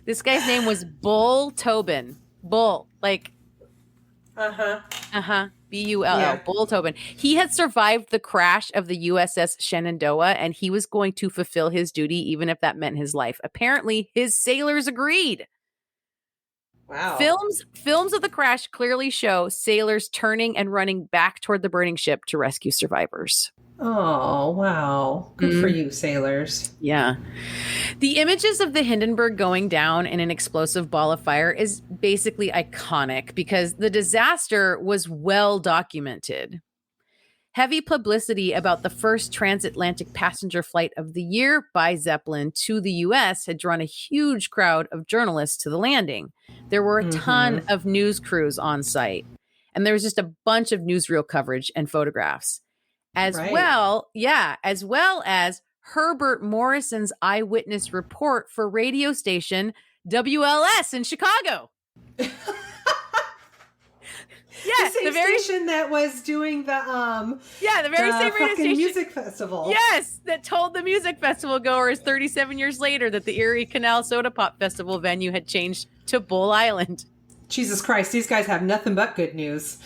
This guy's name was Bull Tobin. Bull, B-U-L-L, Yeah. Bull Tobin. He had survived the crash of the USS Shenandoah, and he was going to fulfill his duty even if that meant his life. Apparently, his sailors agreed. Wow. Films of the crash clearly show sailors turning and running back toward the burning ship to rescue survivors. Oh, wow. Good for you, sailors. Yeah. The images of the Hindenburg going down in an explosive ball of fire is basically iconic because the disaster was well documented. Heavy publicity about the first transatlantic passenger flight of the year by Zeppelin to the U.S. had drawn a huge crowd of journalists to the landing. There were a ton of news crews on site, and there was just a bunch of newsreel coverage and photographs. As well as Herbert Morrison's eyewitness report for radio station WLS in Chicago. Yeah, the very station that was doing the very same radio station music festival. Yes, that told the music festival goers 37 years later that the Erie Canal Soda Pop Festival venue had changed to Bull Island. Jesus Christ, these guys have nothing but good news.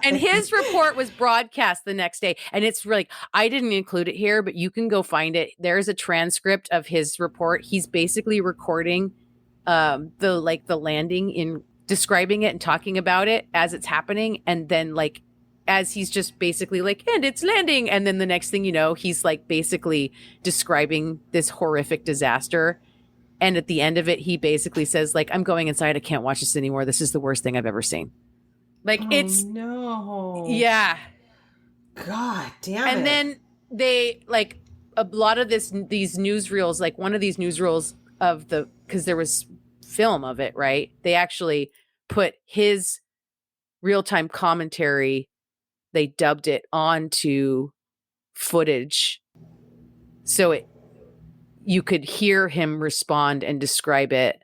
And his report was broadcast the next day. And it's like, I didn't include it here, but you can go find it. There's a transcript of his report. He's basically recording the landing, in describing it and talking about it as it's happening. And then as he's just basically and it's landing. And then the next thing you know, he's basically describing this horrific disaster. And at the end of it, he basically says I'm going inside. I can't watch this anymore. This is the worst thing I've ever seen. No. Yeah. God damn it. And then they like a lot of these newsreels, like one of these newsreels of because there was film of it, right? They actually put his real-time commentary, they dubbed it onto footage. So you could hear him respond and describe it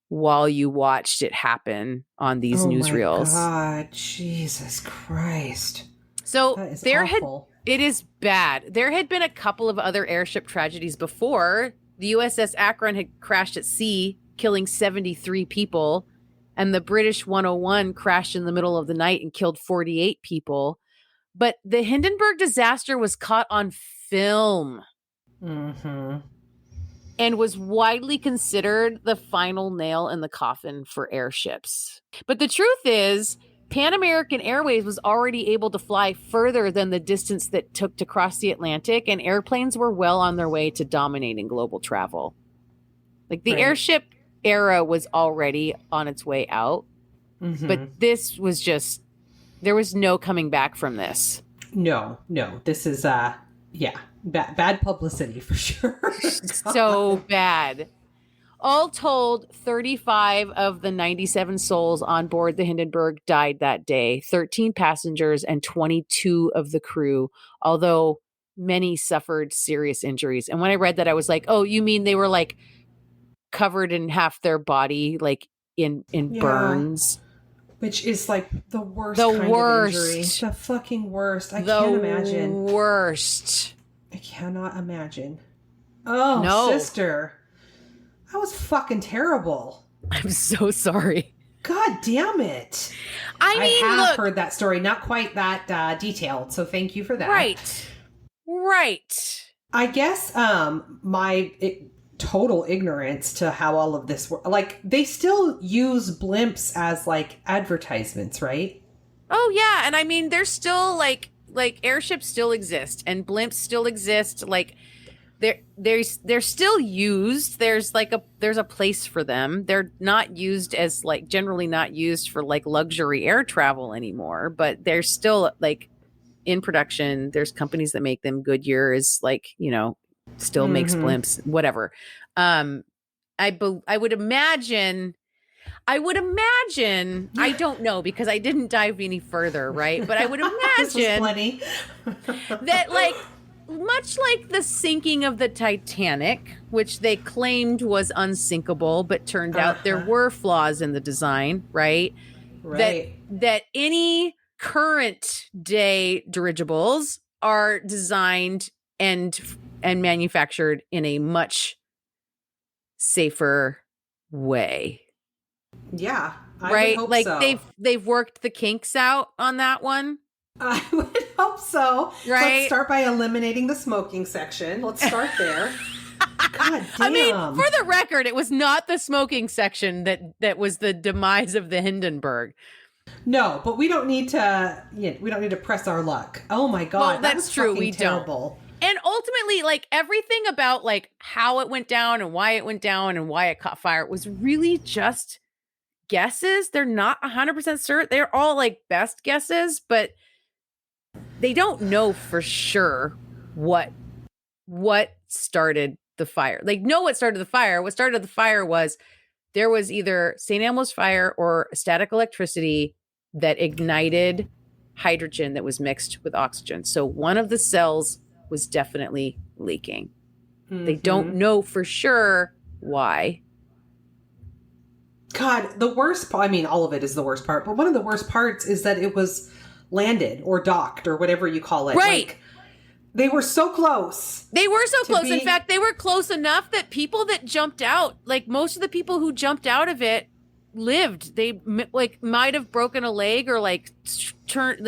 while you watched it happen on these newsreels. Oh my God, Jesus Christ. So awful. It is bad. There had been a couple of other airship tragedies before. The USS Akron had crashed at sea, killing 73 people. And the British 101 crashed in the middle of the night and killed 48 people. But the Hindenburg disaster was caught on film. Mm-hmm. And was widely considered the final nail in the coffin for airships. But the truth is, Pan American Airways was already able to fly further than the distance that took to cross the Atlantic, and airplanes were well on their way to dominating global travel. Like the airship era was already on its way out, but this was just, there was no coming back from this. No, this is, bad publicity for sure. So bad. All told, 35 of the 97 souls on board the Hindenburg died that day, 13 passengers and 22 of the crew, although many suffered serious injuries. And when I read that, I was like, oh, you mean they were like covered in half their body, like in burns? Which is like the worst kind of injury. The fucking worst. I can't imagine. Worst. I cannot imagine. Oh, no. Sister. That was fucking terrible. I'm so sorry. God damn it. I have heard that story. Not quite that detailed. So thank you for that. Right. I guess my total ignorance to how all of this works. Like, they still use blimps as like advertisements, right? Oh, yeah. And I mean, there's still like airships still exist and blimps still exist. Like, they're still used. There's a place for them. They're not used as like generally not used for like luxury air travel anymore, but they're still like in production. There's companies that make them. Goodyear is like, still makes blimps, whatever. I would imagine, I don't know because I didn't dive any further, right? But I would imagine that like, much like the sinking of the Titanic, which they claimed was unsinkable, but turned out there were flaws in the design, right? That any current day dirigibles are designed and manufactured in a much safer way. Yeah. I would hope like so. They've worked the kinks out on that one. I would hope so. Right. Let's start by eliminating the smoking section. Let's start there. God damn. I mean, for the record, it was not the smoking section that was the demise of the Hindenburg. No, but we don't need to press our luck. Oh my God. Well, that's true. We terrible. Don't. And ultimately, like everything about like how it went down and why it went down and why it caught fire was really just guesses. They're not 100% certain. They're all like best guesses, but they don't know for sure what started the fire. Like, know what started the fire. What started the fire was there was either St. Elmo's fire or static electricity that ignited hydrogen that was mixed with oxygen. So one of the cells was definitely leaking. They don't know for sure why. God, the worst part, I mean, all of it is the worst part, but one of the worst parts is that it was landed or docked or whatever you call it. Right. Like, they were so close. They were so close. In fact, they were close enough that people that jumped out, like most of the people who jumped out of it lived. They like might have broken a leg or like hurt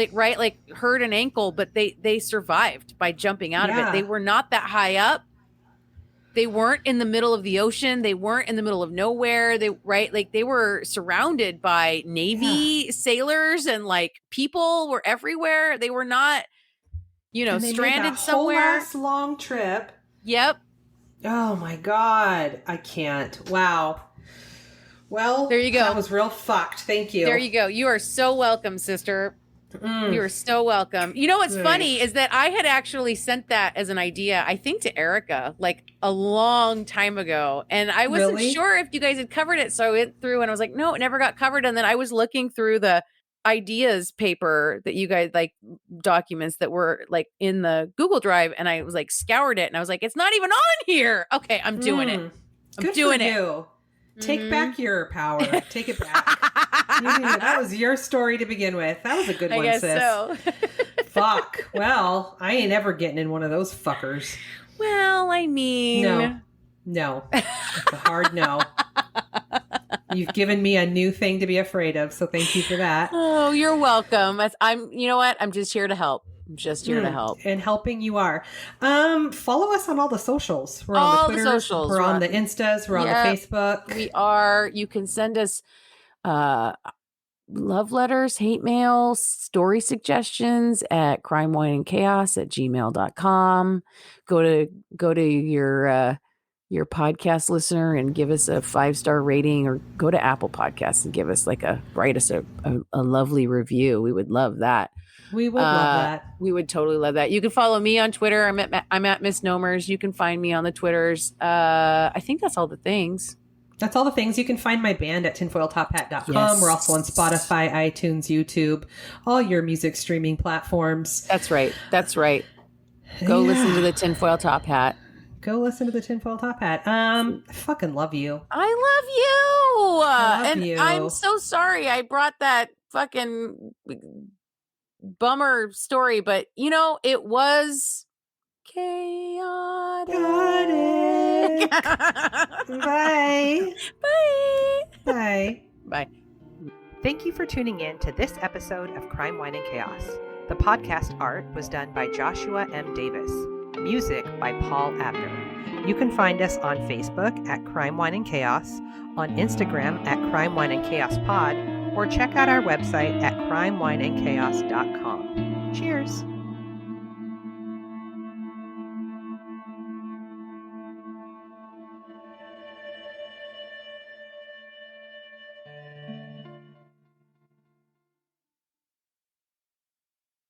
an ankle, but they survived by jumping out of it. They were not that high up. They weren't in the middle of the ocean. They weren't in the middle of nowhere. They were surrounded by Navy sailors and like people were everywhere. They were not, stranded somewhere. Whole ass long trip. Yep. Oh my God. I can't. Wow. Well, there you go. That was real fucked. Thank you. There you go. You are so welcome, sister. You're so welcome. You know what's funny is that I had actually sent that as an idea, I think, to Erica like a long time ago. And I wasn't sure if you guys had covered it. So I went through and I was like, no, it never got covered. And then I was looking through the ideas paper that you guys like documents that were like in the Google Drive. And I was like, scoured it. And I was like, it's not even on here. Okay, I'm doing it. I'm doing it. Take back your power. Take it back. That was your story to begin with. That was a good one, sis. I guess so. Fuck. Well, I ain't ever getting in one of those fuckers. Well, I mean... No. It's a hard no. You've given me a new thing to be afraid of, so thank you for that. Oh, you're welcome. You know what? I'm just here to help. I'm just here to help. And helping you are. Follow us on all the socials. We're on the Twitter. Socials. We're on the Instas. We're on the Facebook. We are. You can send us love letters, hate mail, story suggestions at crimewineandchaos@gmail.com. Go to your podcast listener and give us a 5-star rating, or go to Apple Podcasts and write us a lovely review. We would love that. We would love that. We would totally love that. You can follow me on Twitter. I'm at Miss Nomers. You can find me on the Twitters. I think that's all the things. That's all the things. You can find my band at tinfoiltophat.com. Yes. We're also on Spotify, iTunes, YouTube, all your music streaming platforms. That's right. Go listen to the Tinfoil Top Hat. Go listen to the Tinfoil Top Hat. I fucking love you. I love you. I'm so sorry I brought that fucking bummer story, but it was chaotic. Bye. Bye. Bye. Thank you for tuning in to this episode of Crime, Wine, and Chaos. The podcast art was done by Joshua M. Davis. Music by Paul Abner. You can find us on Facebook at Crime, Wine, and Chaos, on Instagram at Crime, Wine, and Chaos Pod, or check out our website at crimewineandchaos.com. Cheers!